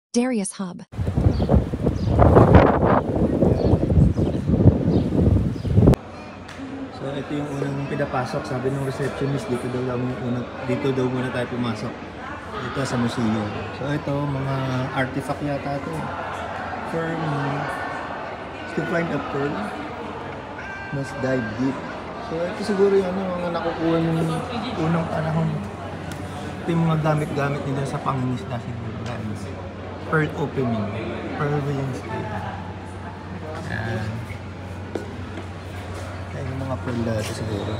Darius Hub. So ito yung unang pinapasok, sabi ng receptionist dito daw muna tayo pumasok. Dito sa museum. So ito mga artifact yata ito. Firm to find a pearl must dive deep. So ito siguro yung mga nakukuha ng unang panahon. Ito yung mga gamit-gamit nila sa pangingisda siguro. Pearl opening. Pearl wings. Ayan. Ayan yung mga pearl dati siguro.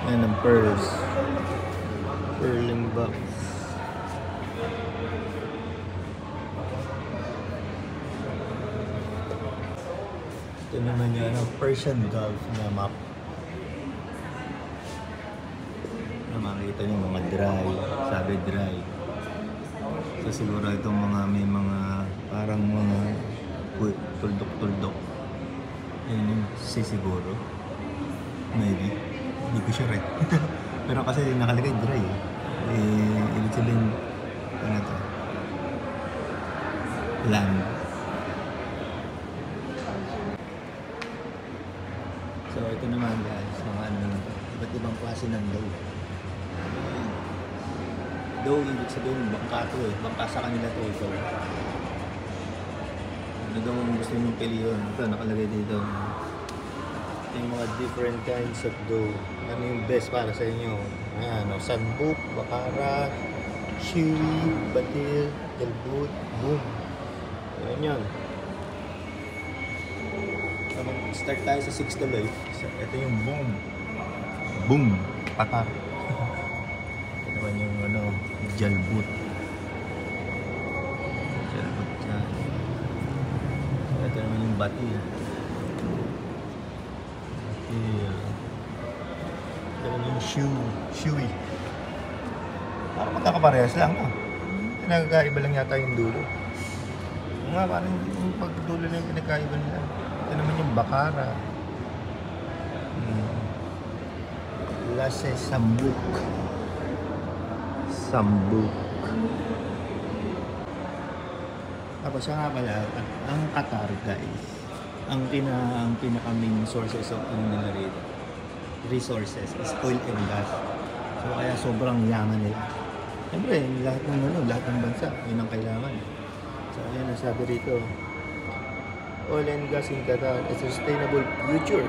Ayan ang pearls. Pearling box. Ito naman yung Persian Gulf na map. Makikita niyo mga dry, sabi dry. So siguro itong mga may mga parang mga tuldok-tuldok. Yan yung siguro. Maybe. Hindi ko sure eh. Pero kasi nakalagay dry eh. Ibig sabihin, ano to? Land. So ito naman guys, mga iba't ibang klase ng dough. Dough, ibig sabihin, bangka to eh. Bangka sa kanila to ito. Ano daw ang gusto nyo pilihan? Ito, nakalagay dito. Ito yung mga different kinds of dough. Ano yung best para sa inyo? Ayan, sanbuk, bakara, shiwi, batil, galbut, boom. Ayan yan. Start tayo sa 6 tuloy. Ito yung boom. Boom. Patar. Ito naman yung jalbut. Jalbut yan. Ito naman yung batil. Batil. Ito naman yung shiwi. Parang magkakaparehas lang. Nagkaiba lang yata yung dulo. Nga, parang yung pagdulo na yung pinagkaiba nila. Ito naman yung bakara. Lase sambuk. Tapos siya nga pala, ang Qatar guys, ang pinaka main sources of nila rito, resources is oil and gas. So kaya sobrang yaman nila. Siyempre, lahat ng bansa, yun ang kailangan. So ayan ang sabi rito, oil and gas in Qatar is a sustainable future.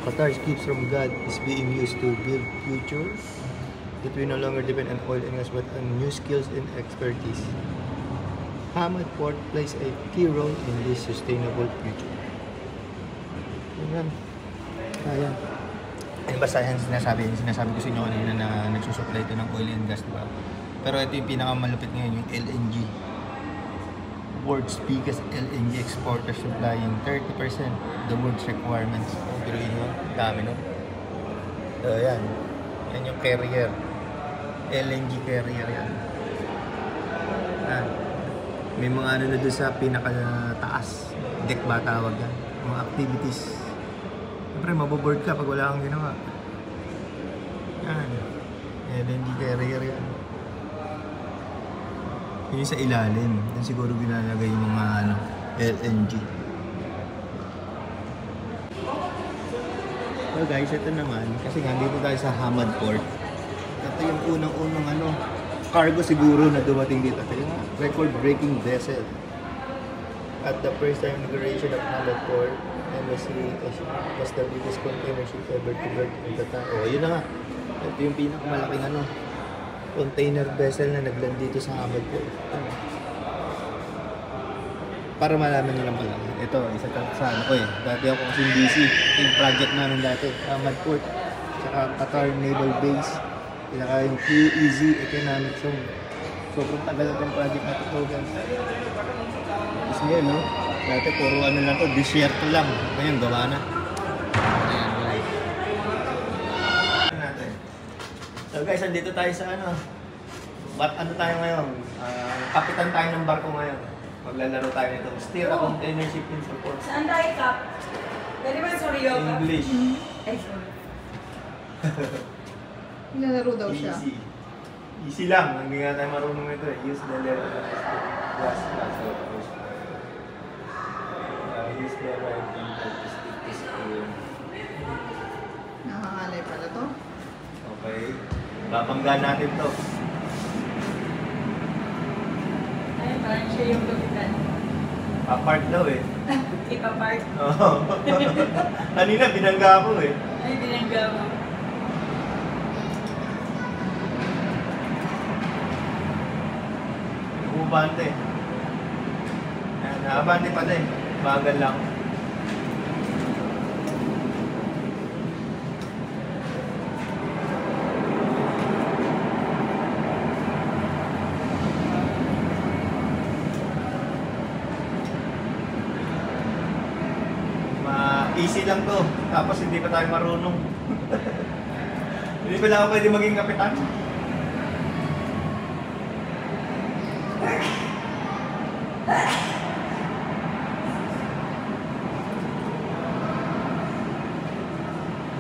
Qatar's gifts from God is being used to build futures that we no longer depend on oil and gas but on new skills and expertise. Hamad Port plays a key role in this sustainable future. Ayan. Ayan. Ano ba sinasabi ko sa inyo kanina na nagsusupply ito ng oil and gas, diba? Pero ito yung pinakamalupit ngayon, yung LNG. World's biggest LNG exporter, supplying 30% of the world's requirements. Pero yun yun, dami no? So yan. Yan yung carrier. LNG carrier yan. Yan. May mga ano na doon sa pinakataas. Deck ba tawag yan? Mga activities. Siyempre, maboboard ka pag wala kang ginawa. Yan. LNG carrier yan. Yun sa ilalim. Doon siguro ginalagay yung mga LNG. So guys, ito naman. Kasi nga dito tayo sa Hamad Port. Ito yung unang cargo siguro na dumating dito. Ito yung record-breaking vessel. At the first time inauguration of Hamad Port, MSC was the biggest container ship ever to berth in Qatar. O, yun na nga. Ito yung pinakamalaking container vessel na nagland dito sa Hamad Port. Para malaman nyo lang pala. Ito, isa sa ano ko eh. Dati ako kasi busy. Yung project namin dati, Hamad Port. Tsaka Qatar Naval Base. Pinaka yung QEZ Economic Zone. Sobrang tagal na itong project na ito, guys. Tapos ngayon, no? Dati puro ano lang to, desierto lang. Ngayon, gawa na. Ayan, guys. So guys, andito tayo sa ano tayo ngayon? Kapitan tayo ng barko ngayon. Maglalaro tayo nito. Steer a container ship in support. Saan tayo, Kap? Dali ba sorry, Yoga? English. Ay, sorry. Nilalaro daw siya. Easy. Easy lang. Hindi nga tayo marunong nito eh. Use the left glass. Use the right hand to stick to screen. Nakakalay pala to. Okay. Babanggaan natin to. Ay, parang siya yung kapitan. Apart daw eh. Ipa-park. Oo. Kanina binangga ako eh. Ay, binangga mo. Umubante. Nakabante pa din. Bagal lang. Easy lang to. Tapos hindi pa tayo marunong. Hindi pa lang ako pwede maging kapitan.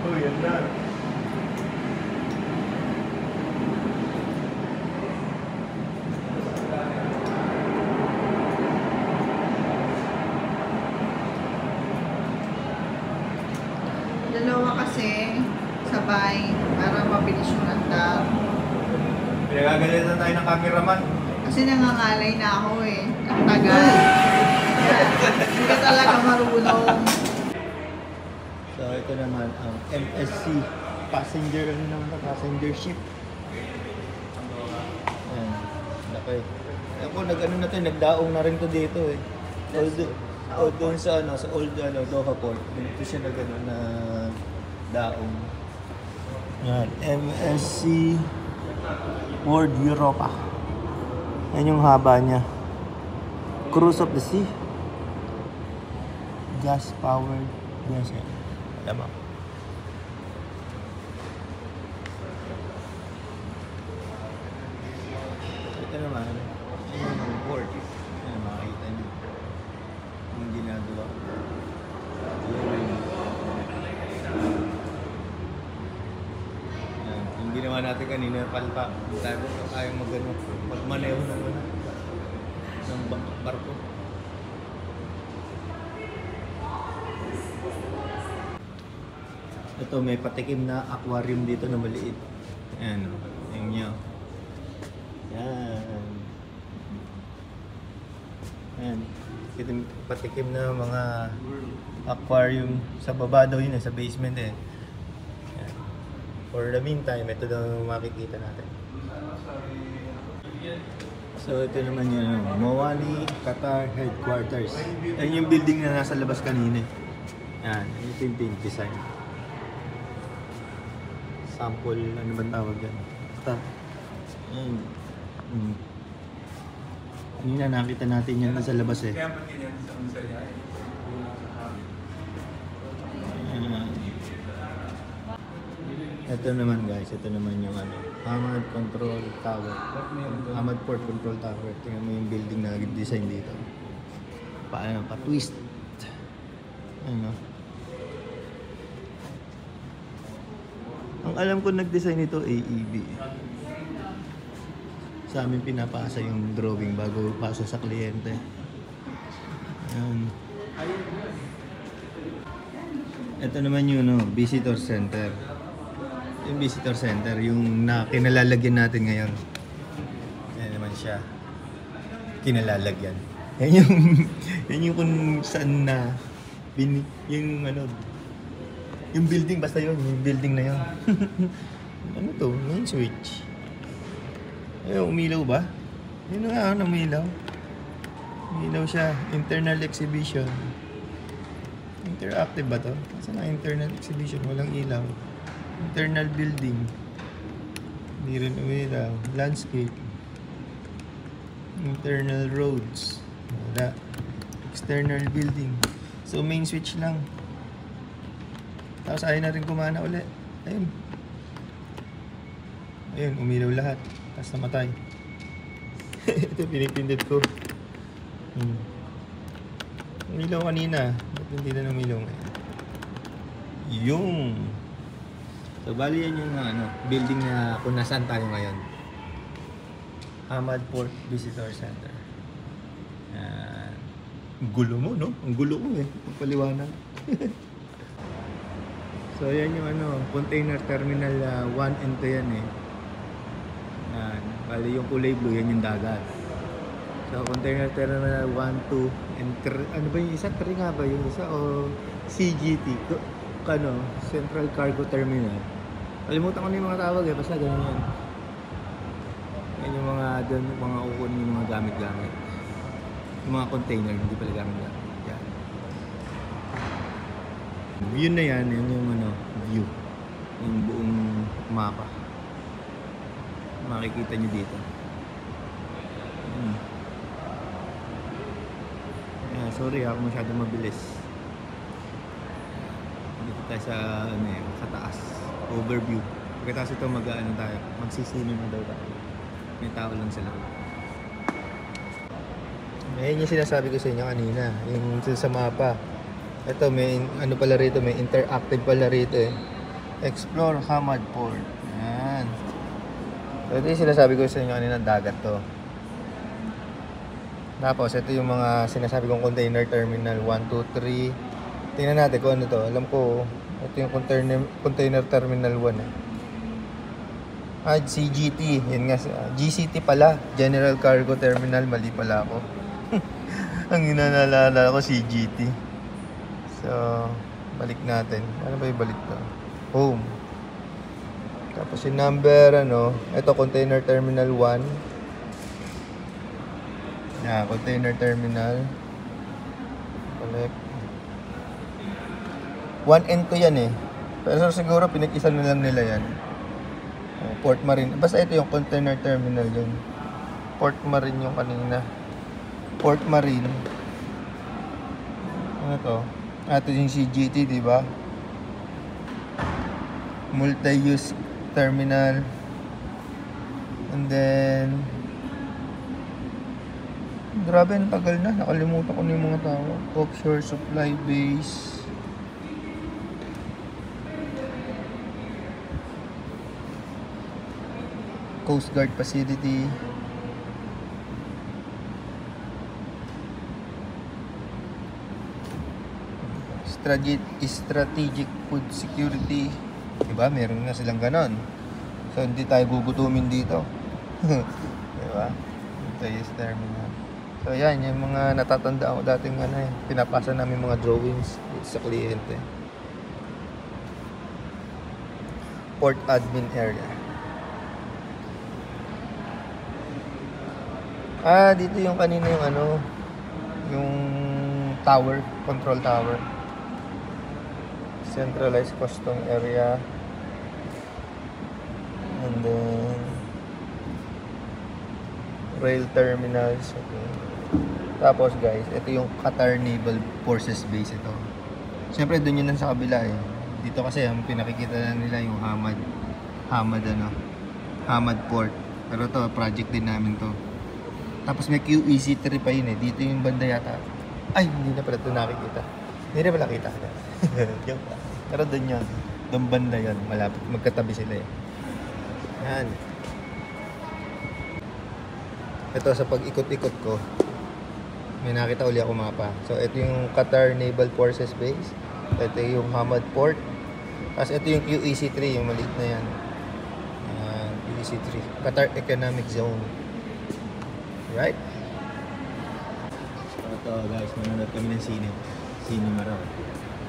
Oh, yan na. Dalawa kasi sabay para mabilis yung andar. Pinagagalitan tayo ng cameraman. Kasi nangangalay na ako eh. Ang tagal. Kaya, hindi ka talaga marunong. So ito naman ang MSC passenger passenger ship. Ayan, laki. Ako nag-ano na to, nagdaong na rin to dito eh. Doon sa old Doha Port. Dito siya na daong. Yan, MSC World Europa. Yan yung haba niya. Cruise of the Sea. Gas powered. Yan siya. Tama. Ito naman, yung port. Yan, makikita niyo. Yung ginagawa. Yan, yung ginawa natin kanina, palpa. Tayo magmaneho ng barko. Ito, may patikim na aquarium dito na maliit. Ayan, yung nyo. Yan. Ayan. Ito, patikim na mga aquarium. Sa baba daw yun, sa basement eh. Ayan. For the meantime, ito daw makikita natin. So ito naman yung Mawali Qatar Headquarters. Ayan yung building na nasa labas kanina. Ayan, ito yung paint design. Sample, ano ba tawag yan? Ito. Ayan. Kanina nakita natin yan nasa labas eh. Ayan. Ito naman guys, ito naman yung Hamad Control Tower. Hamad Port Control Tower. Tingnan mo yung building na design dito. Pa-twist. Ano? Ang alam ko nag-design ito AEB. Sa amin pinapasa yung drawing bago pasa sa kliyente. Ayan. Ito naman yung visitor center. Yung visitor center, yung kinalalagyan natin ngayon. Yan naman siya. Kinalalagyan. Yan yung kung saan na yung building, basta yun, yung building na yun. Ano to? Main switch. Ayun, umilaw ba? Yun nga, umilaw. Umilaw siya. Internal exhibition. Interactive ba to? Saan na internal exhibition? Walang ilaw. Internal building. Hindi rin umilaw. Landscape. Internal roads. Wala. External building. So main switch lang. Tapos ayaw na rin kumana ulit. Ayun. Ayun, umilaw lahat. Tapos namatay. Ito pinipindot ko. Umilaw kanina. Ba't hindi na umilaw ngayon? Yung. So So bali yan yung building na kung nasaan tayo ngayon. Hamad Port Visitor Center. Yan. Ang gulo mo, no? Ang gulo mo eh. Pagpaliwanag. So yan yung container terminal 1 and 2 yan eh. Yan. Bali yung kulay blue, yan yung dagat. So container terminal 1, 2, and 3. Ano ba yung isa? 3 nga ba yung isa? O CGT? Central Cargo Terminal. Kalimutan ko na yung mga tawag eh. Basta ganun yan. Yan yung mga ukon yung mga gamit-gamit. Yung mga container, hindi pala gamit-gamit. Yan. View na yan yung view. Yung buong mapa. Makikita nyo dito. Sorry ako masyado mabilis. Dito tayo sa taas. Overview. Pagkatapos ito magsisino na daw tayo. May tao lang sila. Ayan yung sinasabi ko sa inyo kanina. Yung sa mapa. Ito may pala rito. May interactive pala rito eh. Explore Hamad Port. Ayan. So, ito yung sinasabi ko sa inyo kanina. Dagat to. Tapos, ito yung mga sinasabi kong container terminal 1, 2, 3. Tingnan natin kung ano to. Alam ko, ito yung container terminal 1 eh. CGT. Yan nga. GCT pala. General Cargo Terminal. Mali pala ako. Ang inaalala ko, CGT. So, balik natin. Ano ba yung balik to? Home. Tapos yung number, ito, container terminal 1. Container terminal. Collect. 1 and 2 yan eh. Pero siguro pinag-isa na lang nila yan. Port Marine. Basta ito yung container terminal yun. Port Marine yung kanina. Port Marine. Ano to? Ito yung CGT, di ba? Multi-use terminal. And then grabe, ang tagal na. Nakalimutan ko na yung mga tao. Offshore supply base. Coast Guard facility. Strategic food security. Diba? Meron na silang ganon. So, hindi tayo gugutumin dito. Diba? Ito yung terminal. So yan, yung mga natatandaan ko dating pinapasa namin mga drawings sa kliyente. Port admin area. Dito yung kanina yung tower, control tower. Centralized custom area. And then rail terminals. Okay. Tapos guys, ito yung Qatar Naval Forces Base ito. Siyempre doon yun sa kabila eh. Dito kasi ang pinakikita na nila yung Hamad Port. Pero to project din namin to. Tapos may QEC3 pa yun eh. Dito yung banda yata. Ay, hindi na pala ito nakikita. Hindi na pala kita. Pero doon yun. Doon banda yun. Malapit. Magkatabi sila eh. Yan. Ito sa pag-ikot-ikot ko, may nakita uli ako mapa. So ito yung Qatar Naval Forces Base. Ito yung Hamad Port. Tapos ito yung QEC3, yung maliit na yan. QEC3. Qatar Economic Zone. Right? So ito guys, manonood kami ng cinema raw.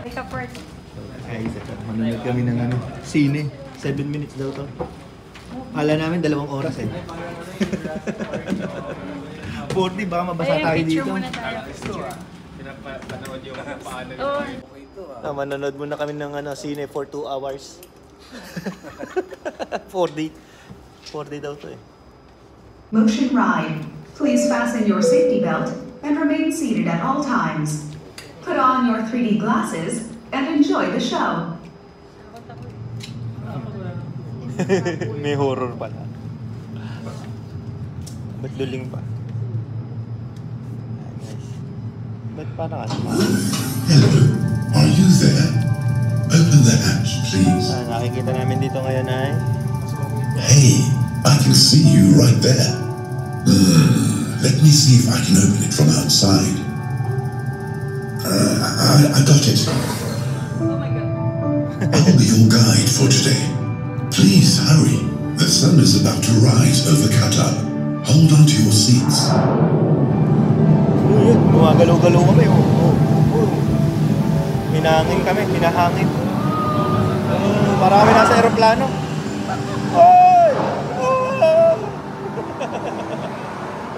Ika part. So guys, ito, manonood kami ng sine. 7 minutes daw to. Kala namin 2 oras eh. 40, baka mabasa tayo dito. Picture muna tayo. Pinapanood yung paano Oh. Manonood muna kami ng sine for 2 hours. 4D. 4D daw to eh. Motion ride. Please fasten your safety belt and remain seated at all times. Put on your 3D glasses and enjoy the show. May horror pala. Ba't luling pa? Ba't parang Hello, are you there? Open the hatch, please. Nakikita namin dito ngayon ay... Hey, I can see you right there. Let me see if I can open it from outside. I got it. I'll be your guide for today. Please hurry. The sun is about to rise over Qatar. Hold on to your seats. Gumagalaw-galaw kami. Hinahangin kami, hinahangin. Marami nasa aeroplano. Oy!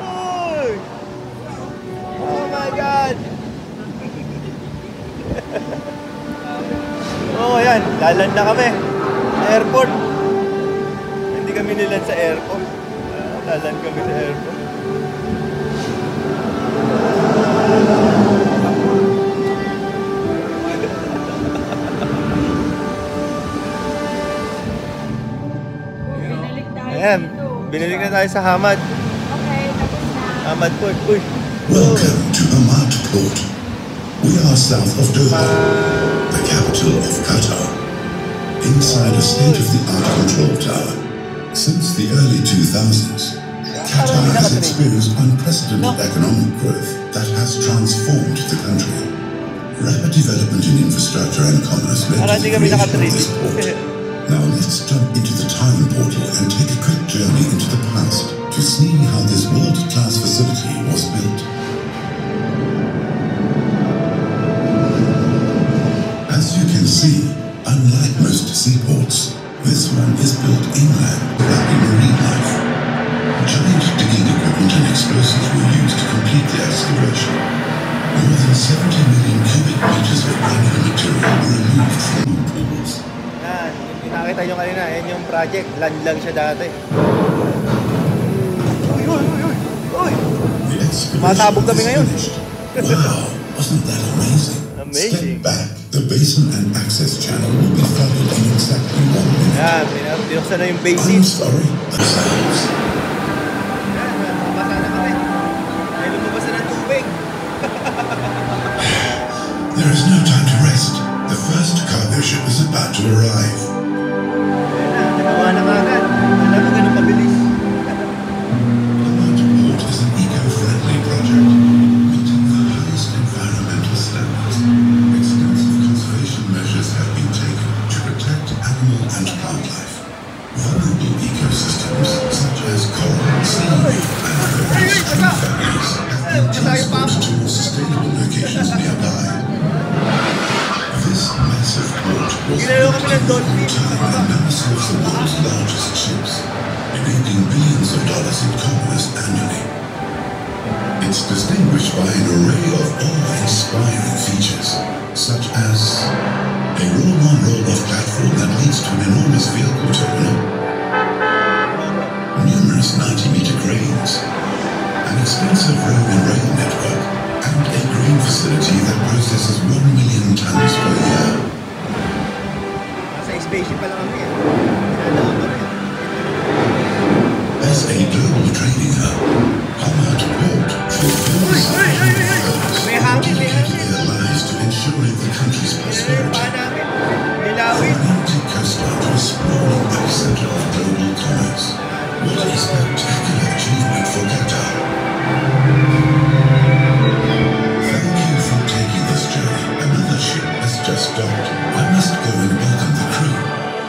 Oy! Oh my God! Oh, ayan. Laland na kami. Airport. Hindi kami nilan sa airport. Laland kami sa airport. Ayan, binalik na tayo sa Hamad. Okay, tapos na. Hamad Port. Uy. Welcome to Hamad Port. We are south of Doha, the capital of Qatar, inside a state-of-the-art control tower. Since the early 2000s, Qatar has experienced unprecedented economic growth that has transformed the country. Rapid development in infrastructure and commerce led to the creation of this port. Now let's jump into the time portal and take a quick journey into the past to see how this world-class facility was built. As you can see, unlike most seaports, this one is built inland, lacking marine life. Giant digging equipment and explosives were used to complete the excavation. More than 70 million cubic meters of granular material were removed from the pools. Yan, nakita nyo kanina, yan yung project. Land lang siya dati. Uy, uy, uy, uy, uy! The excavation Masabog kami is ngayon. finished. Wow, wasn't that amazing? Amazing. Step back. The basin and access channel will be flooded in exactly 1 minute. Yan, binuksan na yung I'm basin. sorry. Sounds. Yan, mabasa na kami. May lumabas na ng tubig. There is no time to rest. The first cargo ship is about to arrive. Yan na, ginawa na kagad. Wala mo ganun mabilis. Hamad Port is an eco-friendly project, meeting the highest environmental standards. Extensive conservation measures have been taken to protect animal and plant life. Vulnerable ecosystems such as coral, seaweed, and various tree families have been transported to more sustainable locations nearby. This massive port was built in record time and now serves the world's largest ships, enabling billions of dollars in commerce annually. It's distinguished by an array of awe-inspiring features, such as a roll-on roll-off platform that leads to an enormous vehicle terminal, numerous 90-meter cranes, an extensive road and rail network, and a grain facility that processes 1 million tons per year. Nasa spaceship pa lang kami. Kailangan pa rin. As a global trading hub, Hamad Port fulfills May hangin, may hangin. their lives to ensuring the country's prosperity. Pa namin. From Nilawin. an empty coastline to a sprawling epicenter of global commerce. What a spectacular achievement for Qatar. Thank you for taking this journey. Another ship has just docked. I must go and welcome the crew.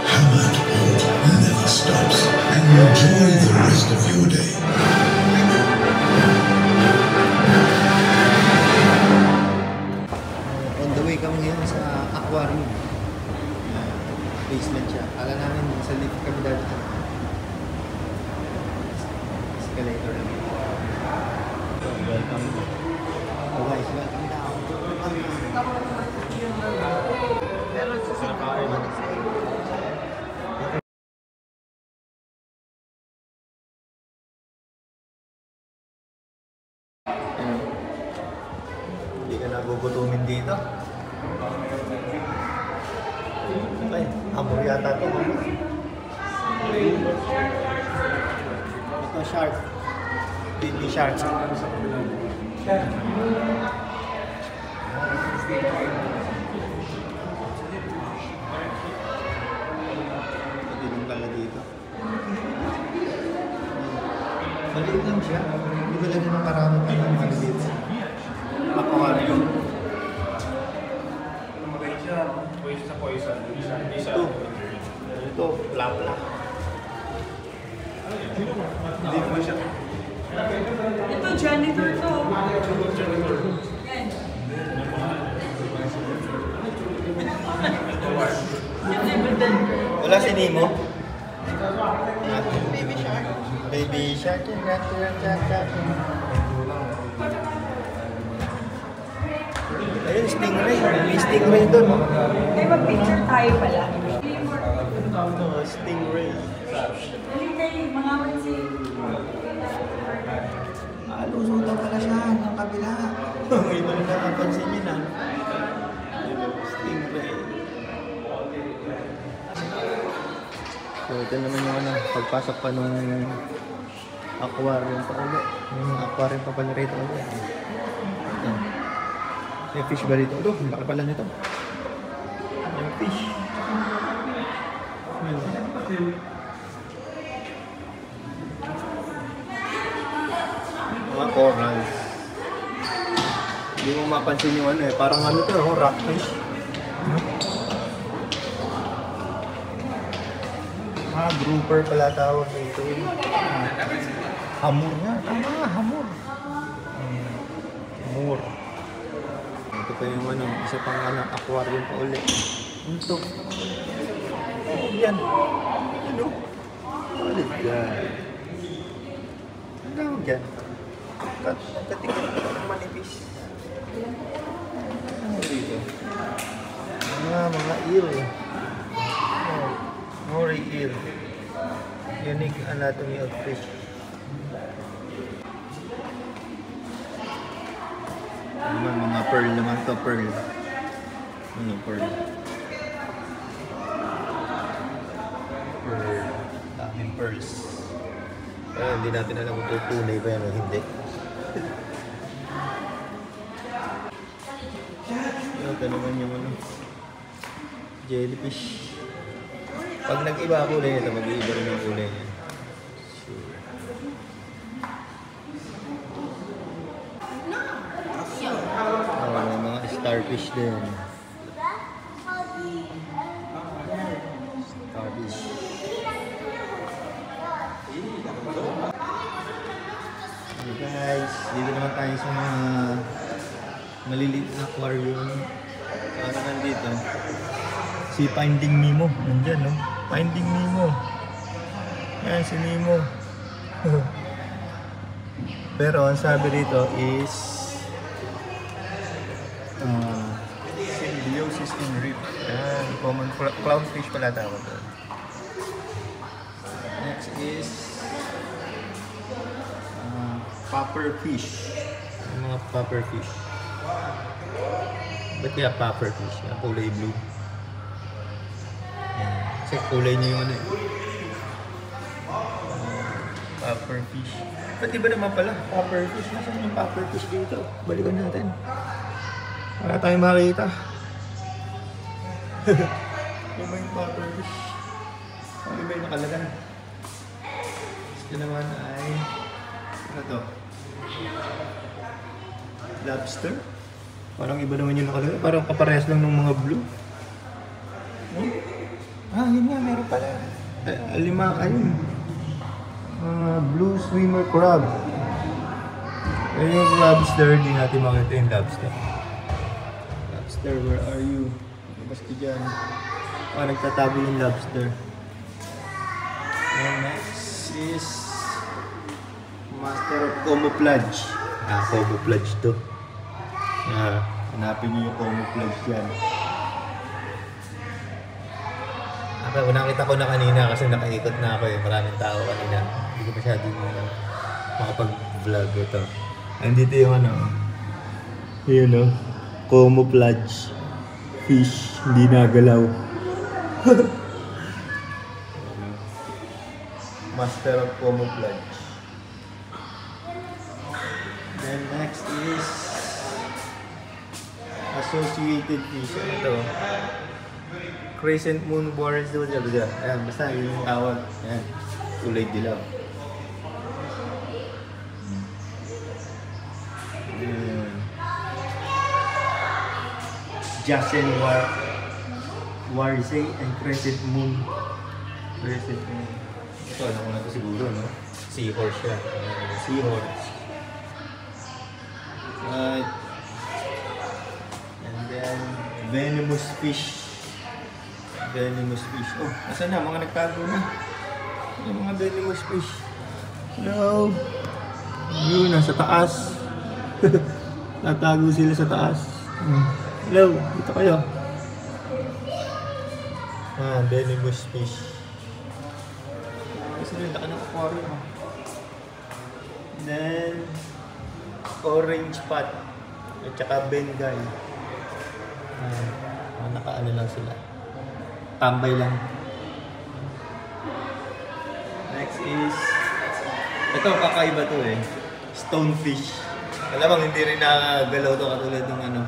Hamad Port never stops. And enjoy the rest of your day. On the way kami ngayon sa aquarium. Basement siya. Akala namin sa lift kami dati. Escalator namin. Welcome. Oh guys, welcome down. Pero susunod ako naman sa hindi ka nagugutumin dito. Okay, hamor yata ito. Ito shark. Baby shark. Maliit lang siya. Hindi talaga ng karami pa ng maliit. Aquarium. Magaling siya. Poison sa poison. Hindi siya. Ito, plapla. Hindi naman siya. Ito, janitor to. Wala si Nemo? Baby shark. Baby shark. Ayun, stingray. May stingray doon. May mag-picture tayo pala. Ito, stingray. Dali tayo, mga mansi. Lusutan pala siya ng kabila. Iba na nakapansin yun ah. Stingray. So ito naman yung pagpasok pa nung aquarium pa ulit. Yung aquarium pa pala rito ulit. Ito. May fish ba rito? Ito, laki pala nito. Yung fish. Mga corals. Hindi mo mapansin yung parang to, rockfish. Grouper pala tawag dito. Hamur nga, tama, hamur. Hamur. Ito pa yung isa pang aquarium pa ulit. Ito. Oh, yan. Ano? Ulit yan. Ano tawag yan? Katikin ng manipis. Ano dito? Mga eel. Moray eel. Unique anatomy of fish. Mga pearl naman to, pearl. Ano, pearl? Pearl. Daming pearls. Hindi natin alam kung tunay ba yan o hindi. Ito naman yung jellyfish. Pag nag-iba kulay nito, mag-iiba rin ang kulay niya. Sure. May mga starfish din. Starfish. Hey guys, dito naman tayo sa mga maliliit na aquarium. Ano nandito? Si Finding Nemo. Nandyan, no? Finding Nemo. Yan, si Nemo. Pero ang sabi rito is symbiosis in reef. Yan, common clownfish pala tawag doon. Next is pufferfish. Yung mga pufferfish. Ba't kaya pufferfish? Yung kulay blue. Yan. Kasi kulay niya yung pufferfish. Ba't iba naman pala? Pufferfish. Nasaan yung pufferfish dito? Balikan natin. Wala tayong makita. Yung ba yung pufferfish? Ano ba yung nakalagan? Ito naman ay ano to? Lobster? Parang iba naman yung nakalagay. Parang kaparehas lang ng mga blue. Yun nga, meron pala. Lima ayun. Blue swimmer crab. Yung lobster, di natin makita yung lobster. Lobster, where are you? Basta dyan. Nagtatago yung lobster. And next is master of camouflage. Camouflage to. Hanapin niyo yung camouflage yan. Nakita ko na kanina kasi nakaikot na ako maraming tao kanina. Hindi ko masyadong makapag-vlog ito. Andito yung yun camouflage fish, hindi nagalaw. Master of camouflage. Then next is associated fish. Ito. Crescent moon borers doon siya. Ayan, basta yung tawag. Ayan, kulay dilaw. Jason Warsay and Crescent Moon. Crescent Moon. Ito, alam ko na ito siguro, no? Seahorse siya. Seahorse. And then, venomous fish. Venomous fish. Oh, nasa na? Mga nagtago na. Yung mga venomous fish. Hello. Yun, nasa taas. Tatago sila sa taas. Hello, dito kayo. Venomous fish. Kasi nila ka ng aquarium. Then, orange pot. At saka Bengal. Nakaano lang sila. Tambay lang. Next is, ito kakaiba to eh. Stonefish. Alam mo, hindi rin nakagalaw to katulad ng ano,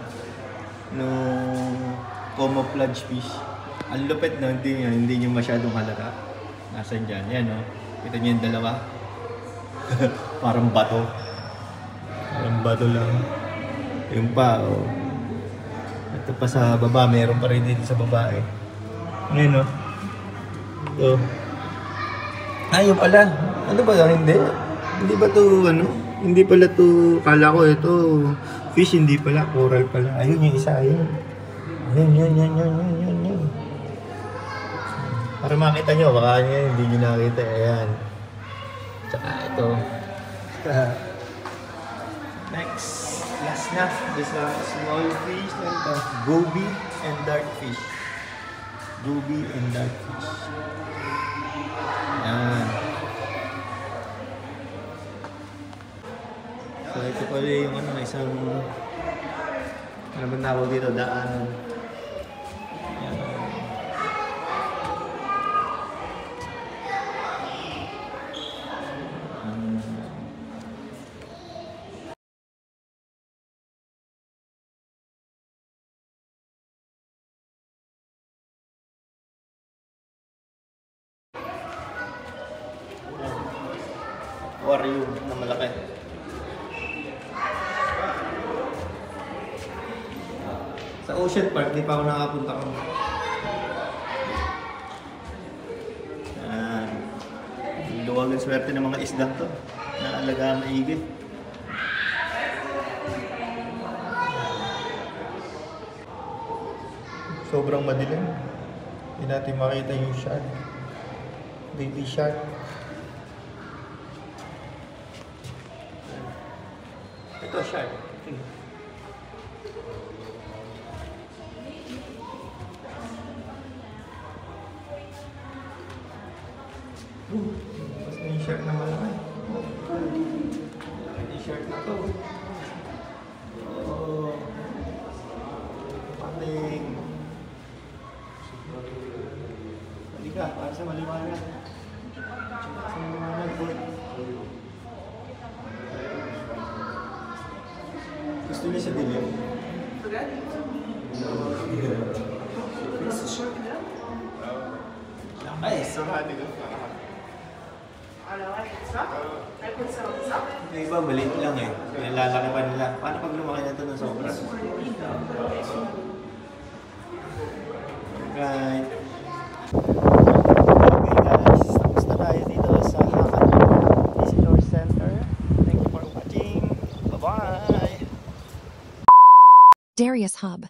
nung camouflage fish. Ang lupit no, hindi nyo masyadong halata. Nasaan dyan? Yan no. Kita nyo yung dalawa. Parang bato. Parang bato lang. Yung pa, oh. Ito pa sa baba, meron pa rin dito sa baba eh. Ngayon no. Ito. Yung pala. Ano ba yan? Hindi. Hindi ba to ano? Hindi pala to, kala ko ito fish, hindi pala, coral pala. Ayun yung isa, ayun. Ayun. Para makita nyo, baka nyo hindi nyo nakita. Ayan. Tsaka ito. Next. Last na. This small fish na ito. Goby and dartfish. Goby and dartfish. Ayan. So ito pala yung ano, isang ano ba tawag dito? Daanan. Ayan. Aquarium na malaki. Sa Ocean Park, di pa ako nakapunta ko. Luwag ang swerte ng mga isda to. Naalagaan maigit. Sobrang madilim. Hindi natin makita yung shark. Baby shark. Ito shark. Mas na yung shark na malaki. Yung shark na to. Oh. Pating. Halika, para sa maliwanag. Sa maliwanag, boy. Gusto niya sa dilim? Ay, sarado ka. Yung iba, maliit lang eh. Nilalaki pa nila. Paano pag lumaki na ito ng sobra? Right. Okay guys, tapos na tayo dito sa Hakata Visitor Center. Thank you for watching. Bye-bye! Darius Hub.